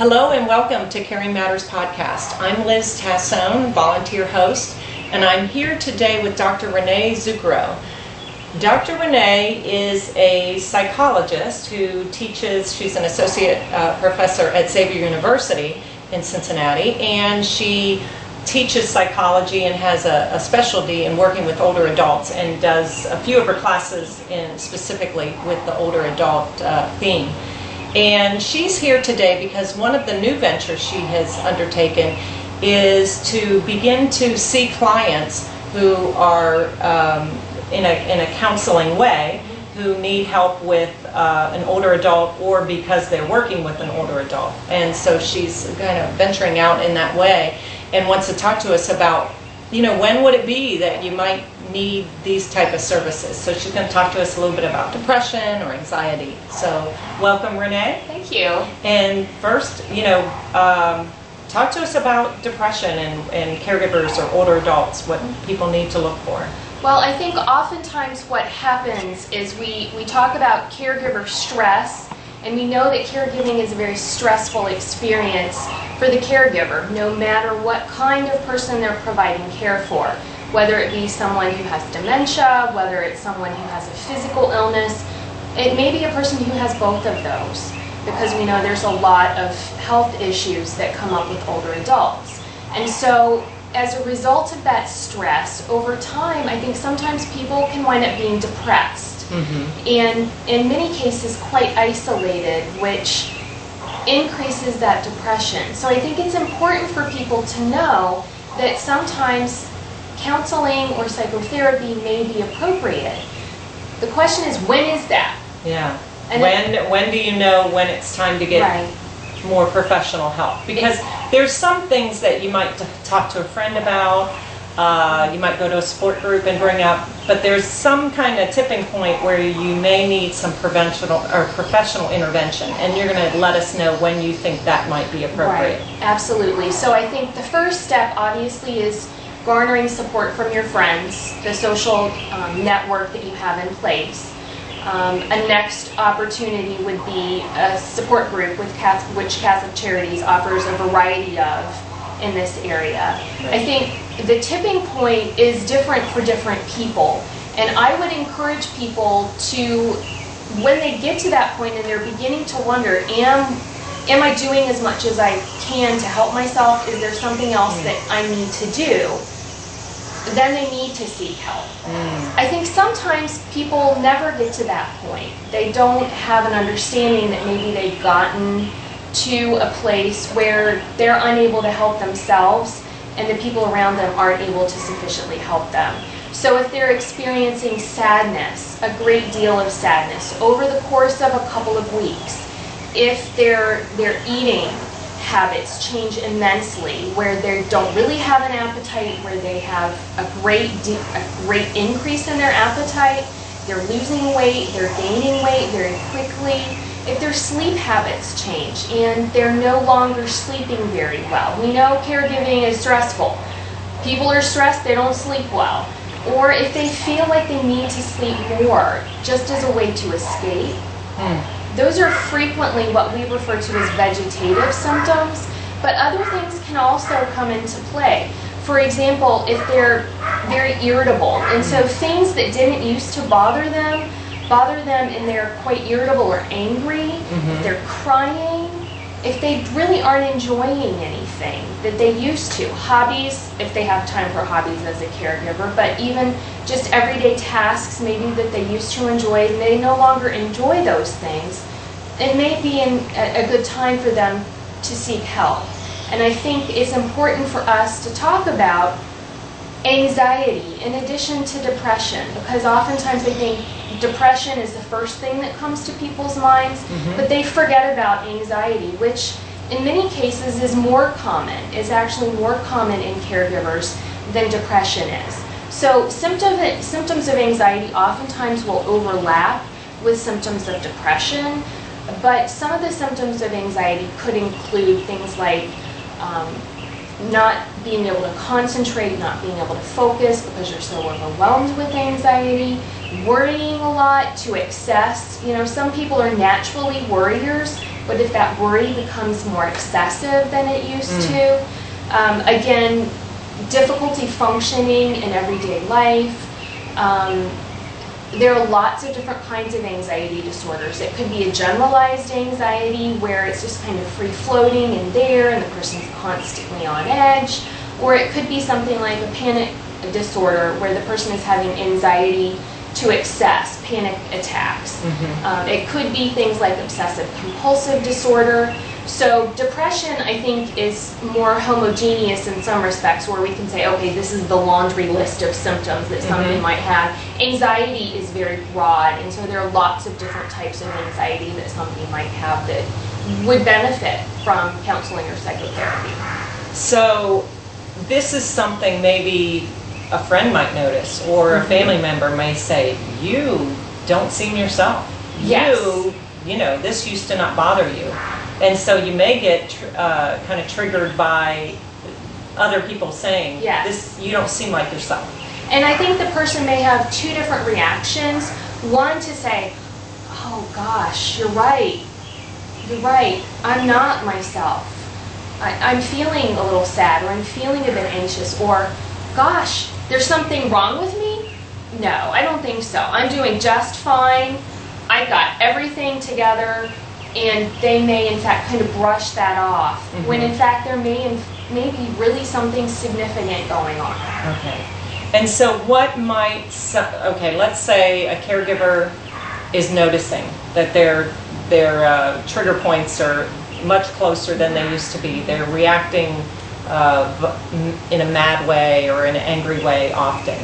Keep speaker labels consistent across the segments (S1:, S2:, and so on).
S1: Hello and welcome to Caring Matters Podcast. I'm Liz Tassone, volunteer host, and I'm here today with Dr. Renee Zuccharo. Dr. Renee is a psychologist who teaches, she's an associate professor at Xavier University in Cincinnati, and she teaches psychology and has a specialty in working with older adults and does a few of her classes specifically with the older adult theme. And she's here today because one of the new ventures she has undertaken is to begin to see clients who are in a counseling way, who need help with an older adult or because they're working with an older adult. And so she's kind of venturing out in that way and wants to talk to us about, when would it be that you might need these type of services. So she's going to talk to us a little bit about depression or anxiety. So welcome, Renee.
S2: Thank you.
S1: And first, talk to us about depression and caregivers or older adults, what people need to look for.
S2: Well, I think oftentimes what happens is we talk about caregiver stress, and we know that caregiving is a very stressful experience for the caregiver, no matter what kind of person they're providing care for. Whether it be someone who has dementia, whether it's someone who has a physical illness, it may be a person who has both of those, because we know there's a lot of health issues that come up with older adults. And so as a result of that stress, over time, I think sometimes people can wind up being depressed. And in many cases quite isolated, which increases that depression. So I think it's important for people to know that sometimes counseling or psychotherapy may be appropriate. The question is, when is that?
S1: Yeah. And when do you know when it's time to get more professional help? Because there's some things that you might talk to a friend about, you might go to a support group and bring up, but there's some kind of tipping point where you may need some professional intervention, and you're going to let us know when you think that might be appropriate.
S2: Right. Absolutely. So I think the first step obviously is garnering support from your friends, the social network that you have in place. A next opportunity would be a support group which Catholic Charities offers a variety of in this area. Right. I think the tipping point is different for different people, and I would encourage people to, when they get to that point and they're beginning to wonder, am I doing as much as I can to help myself? Is there something else that I need to do? Then they need to seek help. I think sometimes people never get to that point. They don't have an understanding that maybe they've gotten to a place where they're unable to help themselves and the people around them aren't able to sufficiently help them. So if they're experiencing sadness, a great deal of sadness, over the course of a couple of weeks, if their eating habits change immensely, where they don't really have an appetite, where they have a great increase in their appetite, they're losing weight, they're gaining weight very quickly, if their sleep habits change and they're no longer sleeping very well. We know caregiving is stressful. People are stressed, they don't sleep well. Or if they feel like they need to sleep more just as a way to escape. Those are frequently what we refer to as vegetative symptoms, but other things can also come into play. For example, if they're very irritable, and so things that didn't used to bother them and they're quite irritable or angry, if they're crying, if they really aren't enjoying anything that they used to. Hobbies, if they have time for hobbies as a caregiver, but even just everyday tasks maybe that they used to enjoy, and they no longer enjoy those things, it may be a good time for them to seek help. And I think it's important for us to talk about anxiety in addition to depression, because oftentimes I think depression is the first thing that comes to people's minds, but they forget about anxiety, which in many cases is actually more common in caregivers than depression is. So symptoms of anxiety oftentimes will overlap with symptoms of depression, but some of the symptoms of anxiety could include things like not being able to concentrate, not being able to focus because you're so overwhelmed with anxiety, worrying a lot to excess. Some people are naturally worriers, What if that worry becomes more excessive than it used to? Again, difficulty functioning in everyday life. There are lots of different kinds of anxiety disorders. It could be a generalized anxiety where it's just kind of free-floating in there and the person's constantly on edge. Or it could be something like a panic disorder where the person is having anxiety to excess, panic attacks. It could be things like obsessive compulsive disorder. So depression, I think, is more homogeneous in some respects, where we can say, okay, this is the laundry list of symptoms that somebody might have. Anxiety is very broad, and so there are lots of different types of anxiety that somebody might have that would benefit from counseling or psychotherapy.
S1: So this is something maybe a friend might notice, or a family member may say, you don't seem yourself.
S2: Yes.
S1: You know, this used to not bother you. And so you may get kind of triggered by other people saying, this, you don't seem like yourself.
S2: And I think the person may have two different reactions. One, to say, oh gosh, you're right, I'm not myself. I'm feeling a little sad, or I'm feeling a bit anxious, or gosh, there's something wrong with me? No, I don't think so. I'm doing just fine. I've got everything together. And they may, in fact, kind of brush that off, when in fact there may be really something significant going on.
S1: Okay. And so what might, okay, let's say a caregiver is noticing that their trigger points are much closer than they used to be. They're reacting in a mad way or in an angry way often.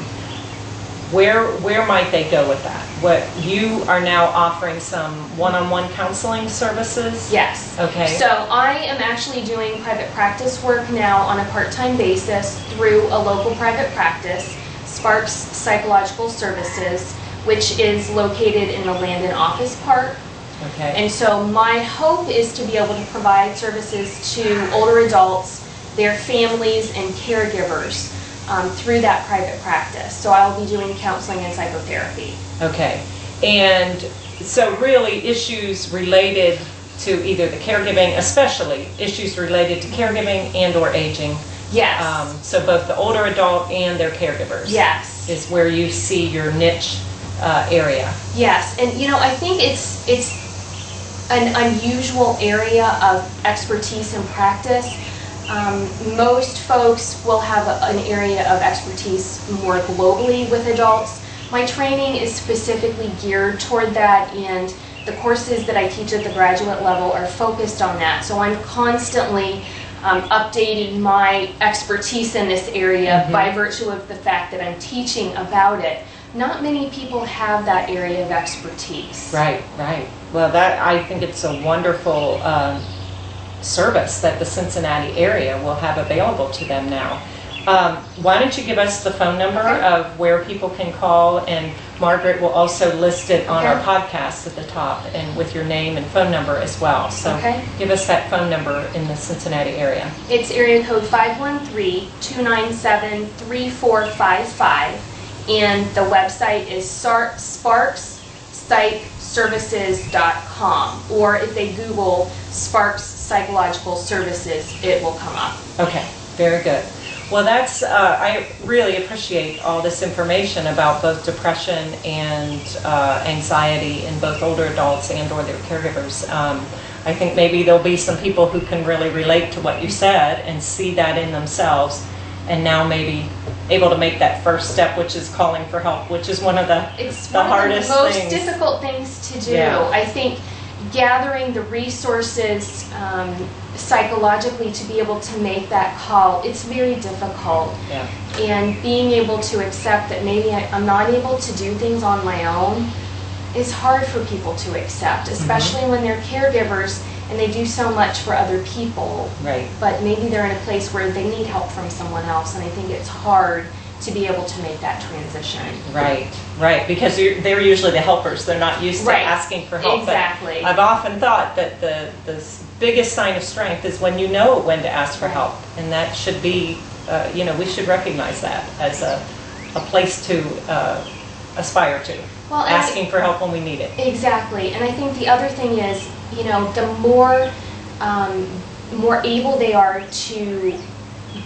S1: Where might they go with that? What, you are now offering some one-on-one counseling services?
S2: Yes.
S1: Okay.
S2: So I am actually doing private practice work now on a part-time basis through a local private practice, Sparks Psychological Services, which is located in the Landon Office Park.
S1: Okay.
S2: And so my hope is to be able to provide services to older adults, their families, and caregivers through that private practice. So I'll be doing counseling and psychotherapy.
S1: Okay. And so really issues related to either the caregiving, especially issues related to caregiving and or aging.
S2: Yes.
S1: So both the older adult and their caregivers.
S2: Yes.
S1: Is where you see your niche area.
S2: Yes. And you know, I think it's an unusual area of expertise and practice. Most folks will have an area of expertise more globally with adults. My training is specifically geared toward that, and the courses that I teach at the graduate level are focused on that. So I'm constantly updating my expertise in this area by virtue of the fact that I'm teaching about it. Not many people have that area of expertise.
S1: Right, right. Well, that, I think it's a wonderful service that the Cincinnati area will have available to them now. Why don't you give us the phone number of where people can call, and Margaret will also list it on our podcast at the top, and with your name and phone number as well. So give us that phone number in the Cincinnati area.
S2: It's area code 513-297-3455, and the website is sparkspsychservices.com, or if they Google Sparks Psychological Services, it will come up.
S1: Okay, very good. Well, that's, I really appreciate all this information about both depression and anxiety in both older adults and or their caregivers. I think maybe there'll be some people who can really relate to what you said and see that in themselves, and now maybe able to make that first step, which is calling for help, which is one of the hardest things.
S2: It's one of the most difficult things to do.
S1: Yeah.
S2: I think gathering the resources psychologically to be able to make that call, it's very difficult.
S1: Yeah.
S2: And being able to accept that maybe I'm not able to do things on my own is hard for people to accept, especially when they're caregivers and they do so much for other people.
S1: Right.
S2: But maybe they're in a place where they need help from someone else, and I think it's hard to be able to make that transition.
S1: Right, right, because they're usually the helpers. They're not used to asking for help.
S2: Exactly.
S1: But I've often thought that the biggest sign of strength is when you know when to ask for help, and that should be, you know, we should recognize that as a place to aspire to. Well, asking for help when we need it.
S2: Exactly, and I think the other thing is the more able they are to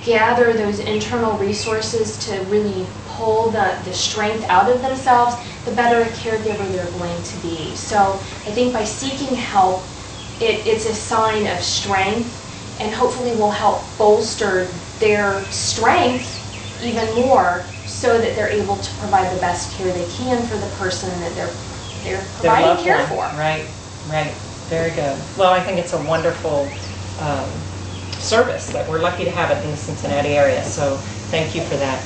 S2: gather those internal resources to really pull the strength out of themselves, the better a caregiver they're going to be. So I think by seeking help, it's a sign of strength, and hopefully will help bolster their strength even more so that they're able to provide the best care they can for the person that they're providing care for.
S1: Right. Very good. Well, I think it's a wonderful service that we're lucky to have it in the Cincinnati area, so thank you for that.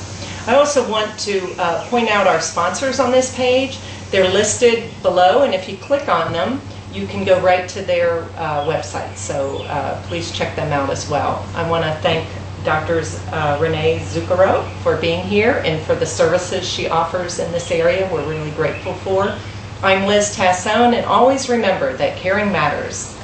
S1: I also want to point out our sponsors on this page. They're listed below, and if you click on them, you can go right to their website, so please check them out as well. I want to thank Drs. Renee Zuccharo for being here and for the services she offers in this area. We're really grateful for. I'm Liz Tassone, and always remember that caring matters.